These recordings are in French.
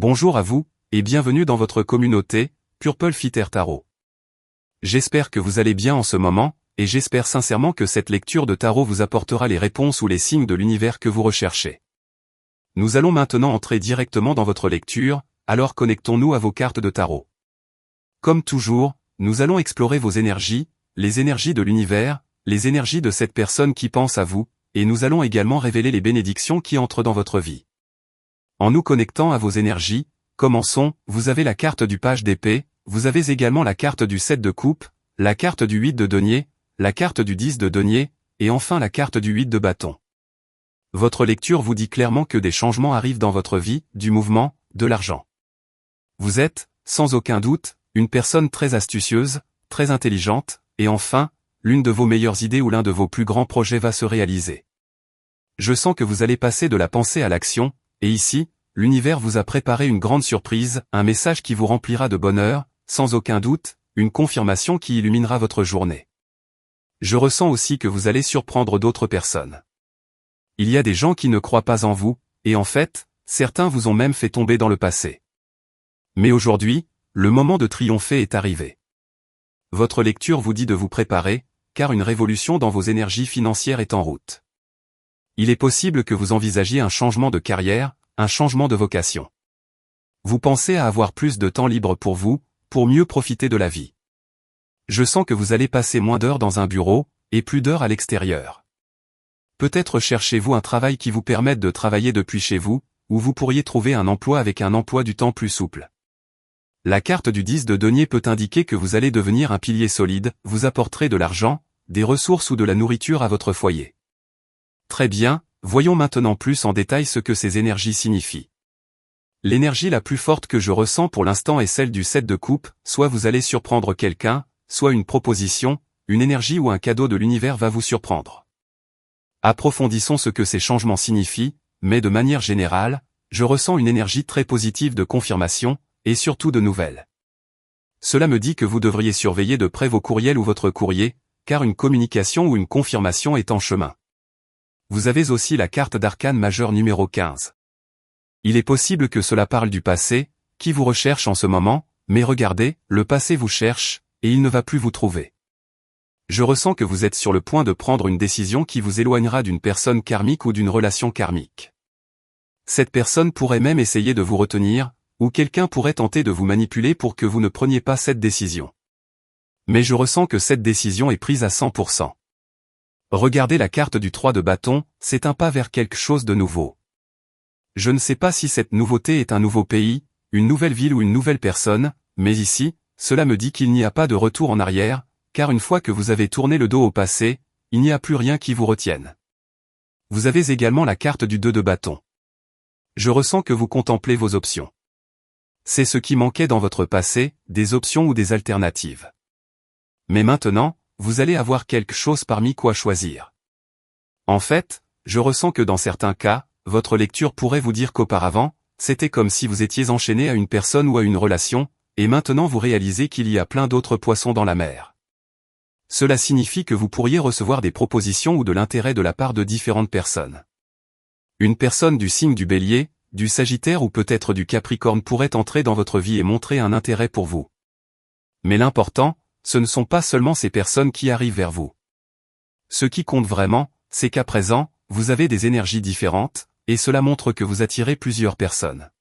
Bonjour à vous, et bienvenue dans votre communauté, Purple Fitter Tarot. J'espère que vous allez bien en ce moment, et j'espère sincèrement que cette lecture de tarot vous apportera les réponses ou les signes de l'univers que vous recherchez. Nous allons maintenant entrer directement dans votre lecture, alors connectons-nous à vos cartes de tarot. Comme toujours, nous allons explorer vos énergies, les énergies de l'univers, les énergies de cette personne qui pense à vous, et nous allons également révéler les bénédictions qui entrent dans votre vie. En nous connectant à vos énergies, commençons, vous avez la carte du page d'épée, vous avez également la carte du 7 de coupe, la carte du 8 de denier, la carte du 10 de denier, et enfin la carte du 8 de bâton. Votre lecture vous dit clairement que des changements arrivent dans votre vie, du mouvement, de l'argent. Vous êtes, sans aucun doute, une personne très astucieuse, très intelligente, et enfin, l'une de vos meilleures idées ou l'un de vos plus grands projets va se réaliser. Je sens que vous allez passer de la pensée à l'action, et ici, l'univers vous a préparé une grande surprise, un message qui vous remplira de bonheur, sans aucun doute, une confirmation qui illuminera votre journée. Je ressens aussi que vous allez surprendre d'autres personnes. Il y a des gens qui ne croient pas en vous, et en fait, certains vous ont même fait tomber dans le passé. Mais aujourd'hui, le moment de triompher est arrivé. Votre lecture vous dit de vous préparer, car une révolution dans vos énergies financières est en route. Il est possible que vous envisagiez un changement de carrière, un changement de vocation. Vous pensez à avoir plus de temps libre pour vous, pour mieux profiter de la vie. Je sens que vous allez passer moins d'heures dans un bureau, et plus d'heures à l'extérieur. Peut-être cherchez-vous un travail qui vous permette de travailler depuis chez vous, ou vous pourriez trouver un emploi avec un emploi du temps plus souple. La carte du 10 de denier peut indiquer que vous allez devenir un pilier solide, vous apporterez de l'argent, des ressources ou de la nourriture à votre foyer. Très bien, voyons maintenant plus en détail ce que ces énergies signifient. L'énergie la plus forte que je ressens pour l'instant est celle du 7 de coupe, soit vous allez surprendre quelqu'un, soit une proposition, une énergie ou un cadeau de l'univers va vous surprendre. Approfondissons ce que ces changements signifient, mais de manière générale, je ressens une énergie très positive de confirmation, et surtout de nouvelles. Cela me dit que vous devriez surveiller de près vos courriels ou votre courrier, car une communication ou une confirmation est en chemin. Vous avez aussi la carte d'arcane majeure numéro 15. Il est possible que cela parle du passé, qui vous recherche en ce moment, mais regardez, le passé vous cherche, et il ne va plus vous trouver. Je ressens que vous êtes sur le point de prendre une décision qui vous éloignera d'une personne karmique ou d'une relation karmique. Cette personne pourrait même essayer de vous retenir, ou quelqu'un pourrait tenter de vous manipuler pour que vous ne preniez pas cette décision. Mais je ressens que cette décision est prise à 100%. Regardez la carte du 3 de bâton, c'est un pas vers quelque chose de nouveau. Je ne sais pas si cette nouveauté est un nouveau pays, une nouvelle ville ou une nouvelle personne, mais ici, cela me dit qu'il n'y a pas de retour en arrière, car une fois que vous avez tourné le dos au passé, il n'y a plus rien qui vous retienne. Vous avez également la carte du 2 de bâton. Je ressens que vous contemplez vos options. C'est ce qui manquait dans votre passé, des options ou des alternatives. Mais maintenant, vous allez avoir quelque chose parmi quoi choisir. En fait, je ressens que dans certains cas, votre lecture pourrait vous dire qu'auparavant, c'était comme si vous étiez enchaîné à une personne ou à une relation, et maintenant vous réalisez qu'il y a plein d'autres poissons dans la mer. Cela signifie que vous pourriez recevoir des propositions ou de l'intérêt de la part de différentes personnes. Une personne du signe du Bélier, du Sagittaire ou peut-être du Capricorne pourrait entrer dans votre vie et montrer un intérêt pour vous. Mais l'important, ce ne sont pas seulement ces personnes qui arrivent vers vous. Ce qui compte vraiment, c'est qu'à présent, vous avez des énergies différentes, et cela montre que vous attirez plusieurs personnes.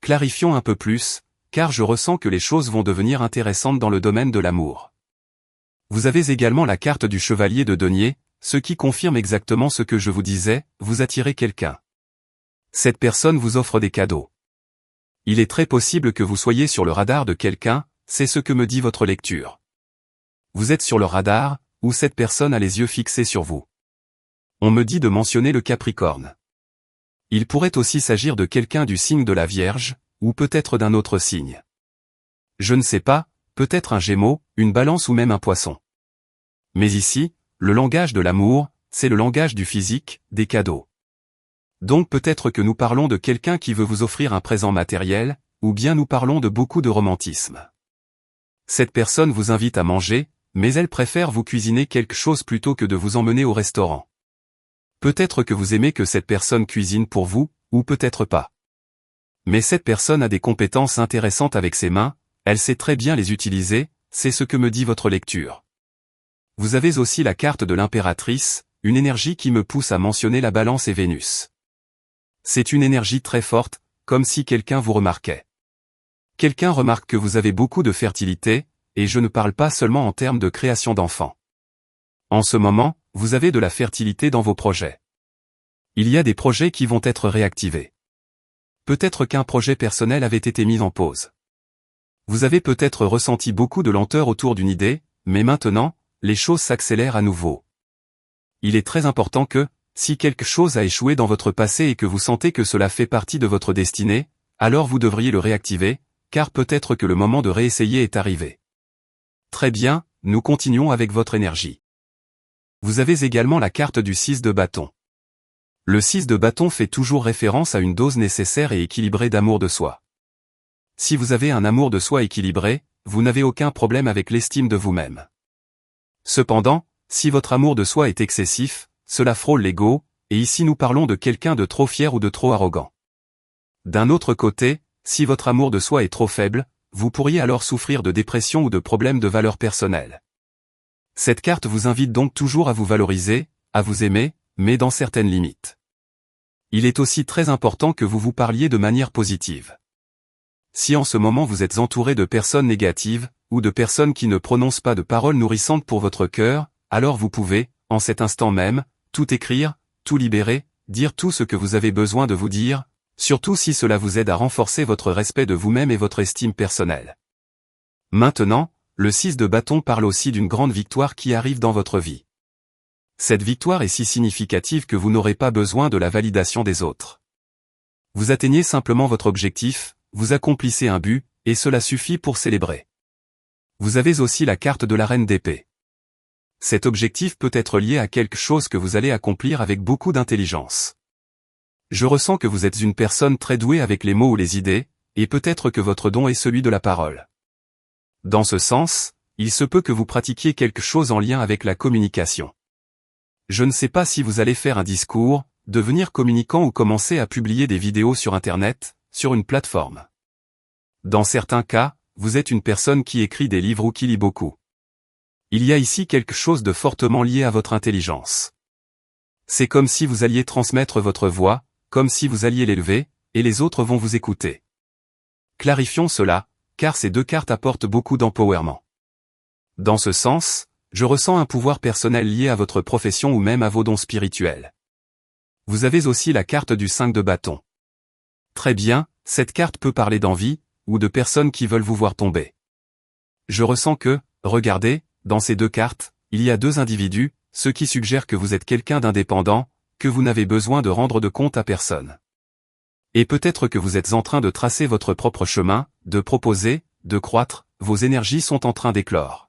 Clarifions un peu plus, car je ressens que les choses vont devenir intéressantes dans le domaine de l'amour. Vous avez également la carte du chevalier de denier, ce qui confirme exactement ce que je vous disais, vous attirez quelqu'un. Cette personne vous offre des cadeaux. Il est très possible que vous soyez sur le radar de quelqu'un, c'est ce que me dit votre lecture. Vous êtes sur le radar, ou cette personne a les yeux fixés sur vous. On me dit de mentionner le Capricorne. Il pourrait aussi s'agir de quelqu'un du signe de la Vierge, ou peut-être d'un autre signe. Je ne sais pas, peut-être un Gémeaux, une Balance ou même un Poisson. Mais ici, le langage de l'amour, c'est le langage du physique, des cadeaux. Donc peut-être que nous parlons de quelqu'un qui veut vous offrir un présent matériel, ou bien nous parlons de beaucoup de romantisme. Cette personne vous invite à manger, mais elle préfère vous cuisiner quelque chose plutôt que de vous emmener au restaurant. Peut-être que vous aimez que cette personne cuisine pour vous, ou peut-être pas. Mais cette personne a des compétences intéressantes avec ses mains, elle sait très bien les utiliser, c'est ce que me dit votre lecture. Vous avez aussi la carte de l'impératrice, une énergie qui me pousse à mentionner la Balance et Vénus. C'est une énergie très forte, comme si quelqu'un vous remarquait. Quelqu'un remarque que vous avez beaucoup de fertilité, et je ne parle pas seulement en termes de création d'enfants. En ce moment, vous avez de la fertilité dans vos projets. Il y a des projets qui vont être réactivés. Peut-être qu'un projet personnel avait été mis en pause. Vous avez peut-être ressenti beaucoup de lenteur autour d'une idée, mais maintenant, les choses s'accélèrent à nouveau. Il est très important que, si quelque chose a échoué dans votre passé et que vous sentez que cela fait partie de votre destinée, alors vous devriez le réactiver, car peut-être que le moment de réessayer est arrivé. Très bien, nous continuons avec votre énergie. Vous avez également la carte du 6 de bâton. Le 6 de bâton fait toujours référence à une dose nécessaire et équilibrée d'amour de soi. Si vous avez un amour de soi équilibré, vous n'avez aucun problème avec l'estime de vous-même. Cependant, si votre amour de soi est excessif, cela frôle l'ego, et ici nous parlons de quelqu'un de trop fier ou de trop arrogant. D'un autre côté, si votre amour de soi est trop faible, vous pourriez alors souffrir de dépression ou de problèmes de valeur personnelle. Cette carte vous invite donc toujours à vous valoriser, à vous aimer, mais dans certaines limites. Il est aussi très important que vous vous parliez de manière positive. Si en ce moment vous êtes entouré de personnes négatives, ou de personnes qui ne prononcent pas de paroles nourrissantes pour votre cœur, alors vous pouvez, en cet instant même, tout écrire, tout libérer, dire tout ce que vous avez besoin de vous dire, surtout si cela vous aide à renforcer votre respect de vous-même et votre estime personnelle. Maintenant, le 6 de bâton parle aussi d'une grande victoire qui arrive dans votre vie. Cette victoire est si significative que vous n'aurez pas besoin de la validation des autres. Vous atteignez simplement votre objectif, vous accomplissez un but, et cela suffit pour célébrer. Vous avez aussi la carte de la reine d'épée. Cet objectif peut être lié à quelque chose que vous allez accomplir avec beaucoup d'intelligence. Je ressens que vous êtes une personne très douée avec les mots ou les idées, et peut-être que votre don est celui de la parole. Dans ce sens, il se peut que vous pratiquiez quelque chose en lien avec la communication. Je ne sais pas si vous allez faire un discours, devenir communicant ou commencer à publier des vidéos sur Internet, sur une plateforme. Dans certains cas, vous êtes une personne qui écrit des livres ou qui lit beaucoup. Il y a ici quelque chose de fortement lié à votre intelligence. C'est comme si vous alliez transmettre votre voix, comme si vous alliez l'élever, et les autres vont vous écouter. Clarifions cela, car ces deux cartes apportent beaucoup d'empowerment. Dans ce sens, je ressens un pouvoir personnel lié à votre profession ou même à vos dons spirituels. Vous avez aussi la carte du 5 de bâton. Très bien, cette carte peut parler d'envie, ou de personnes qui veulent vous voir tomber. Je ressens que, regardez, dans ces deux cartes, il y a deux individus, ce qui suggère que vous êtes quelqu'un d'indépendant, que vous n'avez besoin de rendre de compte à personne. Et peut-être que vous êtes en train de tracer votre propre chemin, de proposer, de croître, vos énergies sont en train d'éclore.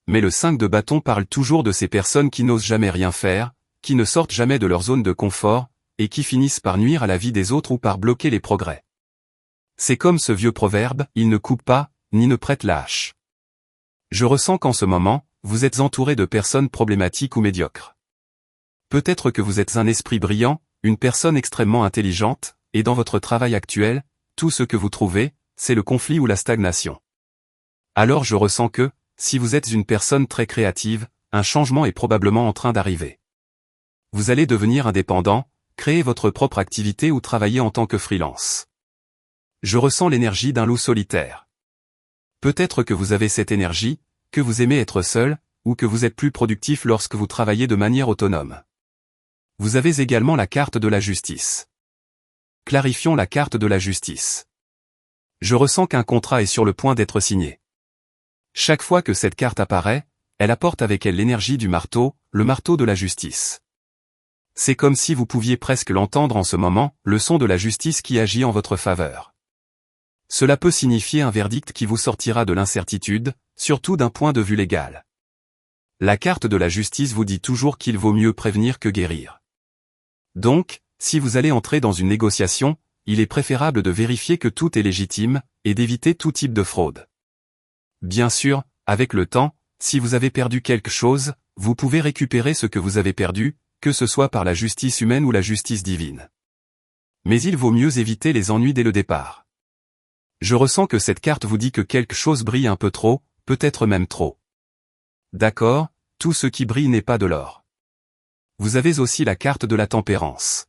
Mais le 5 de bâton parle toujours de ces personnes qui n'osent jamais rien faire, qui ne sortent jamais de leur zone de confort, et qui finissent par nuire à la vie des autres ou par bloquer les progrès. C'est comme ce vieux proverbe, il ne coupe pas, ni ne prête la hache. Je ressens qu'en ce moment, vous êtes entouré de personnes problématiques ou médiocres. Peut-être que vous êtes un esprit brillant, une personne extrêmement intelligente, et dans votre travail actuel, tout ce que vous trouvez, c'est le conflit ou la stagnation. Alors je ressens que, si vous êtes une personne très créative, un changement est probablement en train d'arriver. Vous allez devenir indépendant, créer votre propre activité ou travailler en tant que freelance. Je ressens l'énergie d'un loup solitaire. Peut-être que vous avez cette énergie, que vous aimez être seul, ou que vous êtes plus productif lorsque vous travaillez de manière autonome. Vous avez également la carte de la justice. Clarifions la carte de la justice. Je ressens qu'un contrat est sur le point d'être signé. Chaque fois que cette carte apparaît, elle apporte avec elle l'énergie du marteau, le marteau de la justice. C'est comme si vous pouviez presque l'entendre en ce moment, le son de la justice qui agit en votre faveur. Cela peut signifier un verdict qui vous sortira de l'incertitude, surtout d'un point de vue légal. La carte de la justice vous dit toujours qu'il vaut mieux prévenir que guérir. Donc, si vous allez entrer dans une négociation, il est préférable de vérifier que tout est légitime, et d'éviter tout type de fraude. Bien sûr, avec le temps, si vous avez perdu quelque chose, vous pouvez récupérer ce que vous avez perdu, que ce soit par la justice humaine ou la justice divine. Mais il vaut mieux éviter les ennuis dès le départ. Je ressens que cette carte vous dit que quelque chose brille un peu trop, peut-être même trop. D'accord, tout ce qui brille n'est pas de l'or. Vous avez aussi la carte de la tempérance.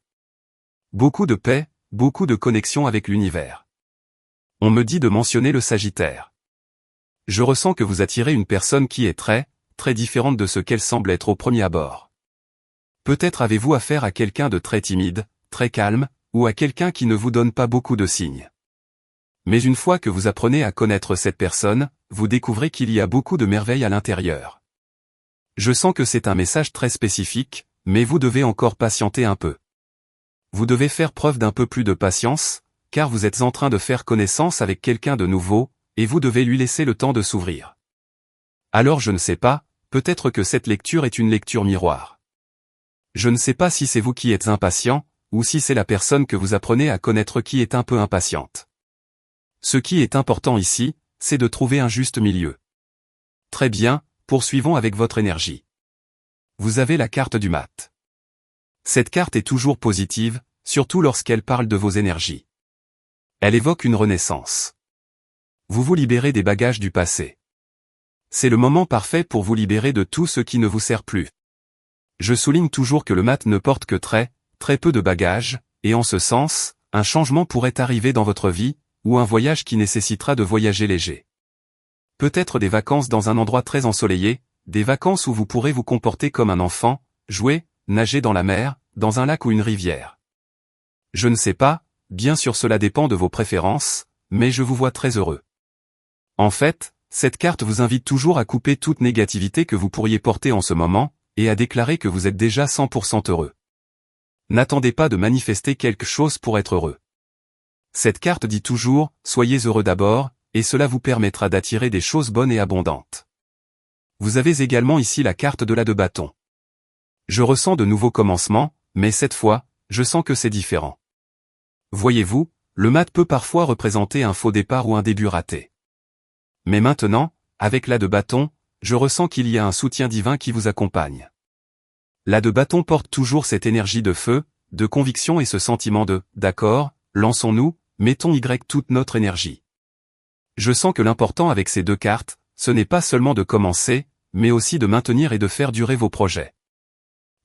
Beaucoup de paix, beaucoup de connexion avec l'univers. On me dit de mentionner le Sagittaire. Je ressens que vous attirez une personne qui est très différente de ce qu'elle semble être au premier abord. Peut-être avez-vous affaire à quelqu'un de très timide, très calme, ou à quelqu'un qui ne vous donne pas beaucoup de signes. Mais une fois que vous apprenez à connaître cette personne, vous découvrez qu'il y a beaucoup de merveilles à l'intérieur. Je sens que c'est un message très spécifique, mais vous devez encore patienter un peu. Vous devez faire preuve d'un peu plus de patience, car vous êtes en train de faire connaissance avec quelqu'un de nouveau, et vous devez lui laisser le temps de s'ouvrir. Alors je ne sais pas, peut-être que cette lecture est une lecture miroir. Je ne sais pas si c'est vous qui êtes impatient, ou si c'est la personne que vous apprenez à connaître qui est un peu impatiente. Ce qui est important ici, c'est de trouver un juste milieu. Très bien, poursuivons avec votre énergie. Vous avez la carte du mat. Cette carte est toujours positive, surtout lorsqu'elle parle de vos énergies. Elle évoque une renaissance. Vous vous libérez des bagages du passé. C'est le moment parfait pour vous libérer de tout ce qui ne vous sert plus. Je souligne toujours que le mat ne porte que très peu de bagages, et en ce sens, un changement pourrait arriver dans votre vie, ou un voyage qui nécessitera de voyager léger. Peut-être des vacances dans un endroit très ensoleillé, des vacances où vous pourrez vous comporter comme un enfant, jouer, nager dans la mer, dans un lac ou une rivière. Je ne sais pas, bien sûr cela dépend de vos préférences, mais je vous vois très heureux. En fait, cette carte vous invite toujours à couper toute négativité que vous pourriez porter en ce moment, et à déclarer que vous êtes déjà 100% heureux. N'attendez pas de manifester quelque chose pour être heureux. Cette carte dit toujours, soyez heureux d'abord, et cela vous permettra d'attirer des choses bonnes et abondantes. Vous avez également ici la carte de la de bâton. Je ressens de nouveaux commencements, mais cette fois, je sens que c'est différent. Voyez-vous, le mat peut parfois représenter un faux départ ou un début raté. Mais maintenant, avec la de bâton, je ressens qu'il y a un soutien divin qui vous accompagne. La de bâton porte toujours cette énergie de feu, de conviction et ce sentiment de « d'accord, lançons-nous, mettons toute notre énergie ». Je sens que l'important avec ces deux cartes, ce n'est pas seulement de commencer, mais aussi de maintenir et de faire durer vos projets.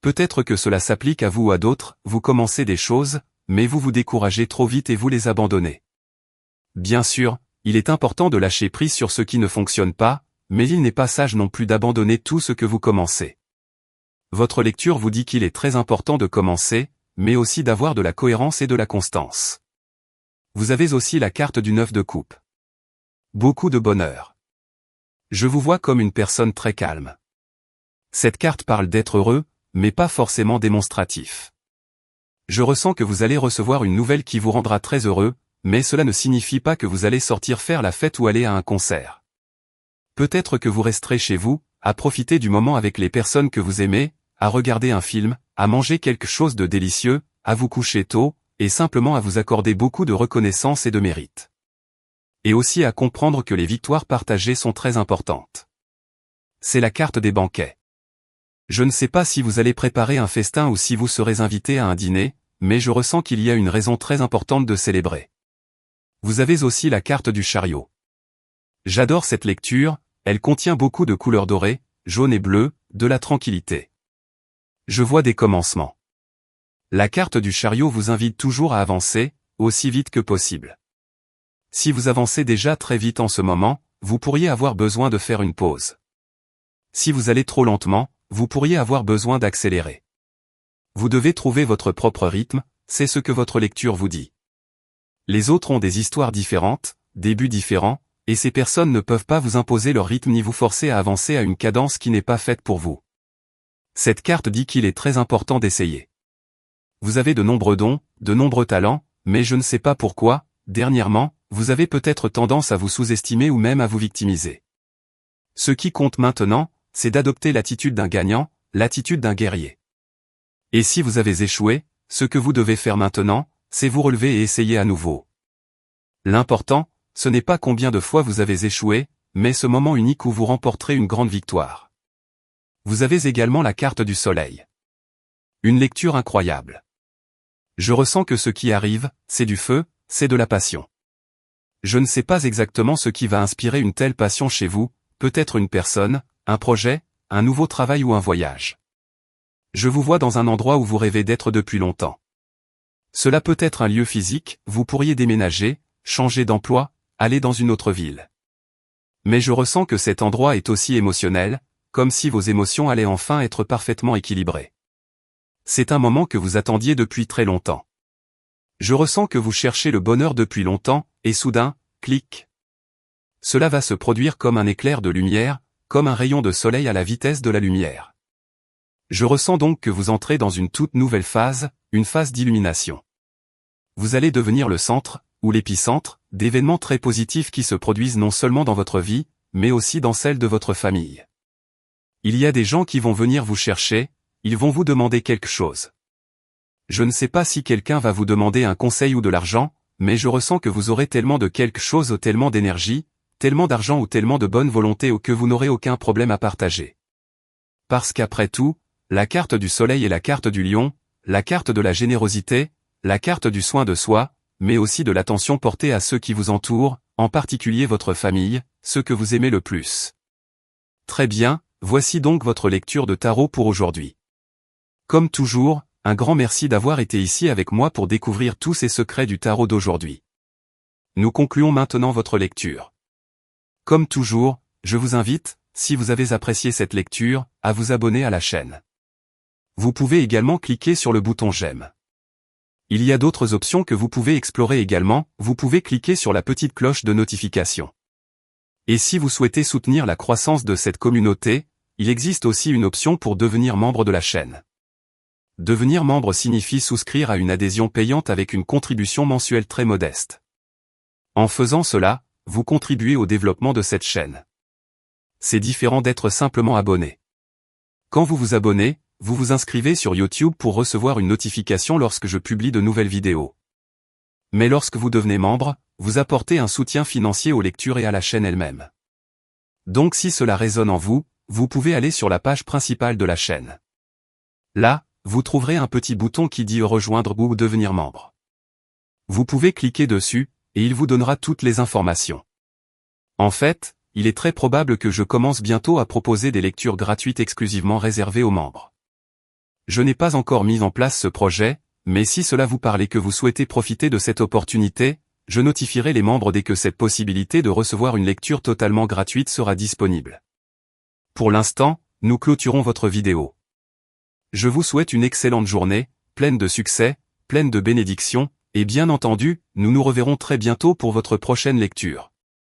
Peut-être que cela s'applique à vous ou à d'autres, vous commencez des choses, mais vous vous découragez trop vite et vous les abandonnez. Bien sûr, il est important de lâcher prise sur ce qui ne fonctionne pas, mais il n'est pas sage non plus d'abandonner tout ce que vous commencez. Votre lecture vous dit qu'il est très important de commencer, mais aussi d'avoir de la cohérence et de la constance. Vous avez aussi la carte du 9 de coupe. Beaucoup de bonheur. Je vous vois comme une personne très calme. Cette carte parle d'être heureux, mais pas forcément démonstratif. Je ressens que vous allez recevoir une nouvelle qui vous rendra très heureux, mais cela ne signifie pas que vous allez sortir faire la fête ou aller à un concert. Peut-être que vous resterez chez vous, à profiter du moment avec les personnes que vous aimez, à regarder un film, à manger quelque chose de délicieux, à vous coucher tôt, et simplement à vous accorder beaucoup de reconnaissance et de mérite. Et aussi à comprendre que les victoires partagées sont très importantes. C'est la carte des banquets. Je ne sais pas si vous allez préparer un festin ou si vous serez invité à un dîner, mais je ressens qu'il y a une raison très importante de célébrer. Vous avez aussi la carte du chariot. J'adore cette lecture, elle contient beaucoup de couleurs dorées, jaune et bleu, de la tranquillité. Je vois des commencements. La carte du chariot vous invite toujours à avancer, aussi vite que possible. Si vous avancez déjà très vite en ce moment, vous pourriez avoir besoin de faire une pause. Si vous allez trop lentement, vous pourriez avoir besoin d'accélérer. Vous devez trouver votre propre rythme, c'est ce que votre lecture vous dit. Les autres ont des histoires différentes, des buts différents, et ces personnes ne peuvent pas vous imposer leur rythme ni vous forcer à avancer à une cadence qui n'est pas faite pour vous. Cette carte dit qu'il est très important d'essayer. Vous avez de nombreux dons, de nombreux talents, mais je ne sais pas pourquoi, dernièrement, vous avez peut-être tendance à vous sous-estimer ou même à vous victimiser. Ce qui compte maintenant, c'est d'adopter l'attitude d'un gagnant, l'attitude d'un guerrier. Et si vous avez échoué, ce que vous devez faire maintenant, c'est vous relever et essayer à nouveau. L'important, ce n'est pas combien de fois vous avez échoué, mais ce moment unique où vous remporterez une grande victoire. Vous avez également la carte du soleil. Une lecture incroyable. Je ressens que ce qui arrive, c'est du feu, c'est de la passion. Je ne sais pas exactement ce qui va inspirer une telle passion chez vous, peut-être une personne, un projet, un nouveau travail ou un voyage. Je vous vois dans un endroit où vous rêvez d'être depuis longtemps. Cela peut être un lieu physique, vous pourriez déménager, changer d'emploi, aller dans une autre ville. Mais je ressens que cet endroit est aussi émotionnel, comme si vos émotions allaient enfin être parfaitement équilibrées. C'est un moment que vous attendiez depuis très longtemps. Je ressens que vous cherchez le bonheur depuis longtemps, et soudain, clic. Cela va se produire comme un éclair de lumière, comme un rayon de soleil à la vitesse de la lumière. Je ressens donc que vous entrez dans une toute nouvelle phase, une phase d'illumination. Vous allez devenir le centre, ou l'épicentre, d'événements très positifs qui se produisent non seulement dans votre vie, mais aussi dans celle de votre famille. Il y a des gens qui vont venir vous chercher, ils vont vous demander quelque chose. Je ne sais pas si quelqu'un va vous demander un conseil ou de l'argent, mais je ressens que vous aurez tellement de quelque chose ou tellement d'énergie, tellement d'argent ou tellement de bonne volonté ou que vous n'aurez aucun problème à partager. Parce qu'après tout, la carte du soleil est la carte du lion, la carte de la générosité, la carte du soin de soi, mais aussi de l'attention portée à ceux qui vous entourent, en particulier votre famille, ceux que vous aimez le plus. Très bien, voici donc votre lecture de tarot pour aujourd'hui. Comme toujours, un grand merci d'avoir été ici avec moi pour découvrir tous ces secrets du tarot d'aujourd'hui. Nous concluons maintenant votre lecture. Comme toujours, je vous invite, si vous avez apprécié cette lecture, à vous abonner à la chaîne. Vous pouvez également cliquer sur le bouton j'aime. Il y a d'autres options que vous pouvez explorer également, vous pouvez cliquer sur la petite cloche de notification. Et si vous souhaitez soutenir la croissance de cette communauté, il existe aussi une option pour devenir membre de la chaîne. Devenir membre signifie souscrire à une adhésion payante avec une contribution mensuelle très modeste. En faisant cela, vous contribuez au développement de cette chaîne. C'est différent d'être simplement abonné. Quand vous vous abonnez, vous vous inscrivez sur YouTube pour recevoir une notification lorsque je publie de nouvelles vidéos. Mais lorsque vous devenez membre, vous apportez un soutien financier aux lectures et à la chaîne elle-même. Donc si cela résonne en vous, vous pouvez aller sur la page principale de la chaîne. Là, vous trouverez un petit bouton qui dit rejoindre ou devenir membre. Vous pouvez cliquer dessus, et il vous donnera toutes les informations. En fait, il est très probable que je commence bientôt à proposer des lectures gratuites exclusivement réservées aux membres. Je n'ai pas encore mis en place ce projet, mais si cela vous parle et que vous souhaitez profiter de cette opportunité, je notifierai les membres dès que cette possibilité de recevoir une lecture totalement gratuite sera disponible. Pour l'instant, nous clôturons votre vidéo. Je vous souhaite une excellente journée, pleine de succès, pleine de bénédictions, et bien entendu, nous nous reverrons très bientôt pour votre prochaine lecture.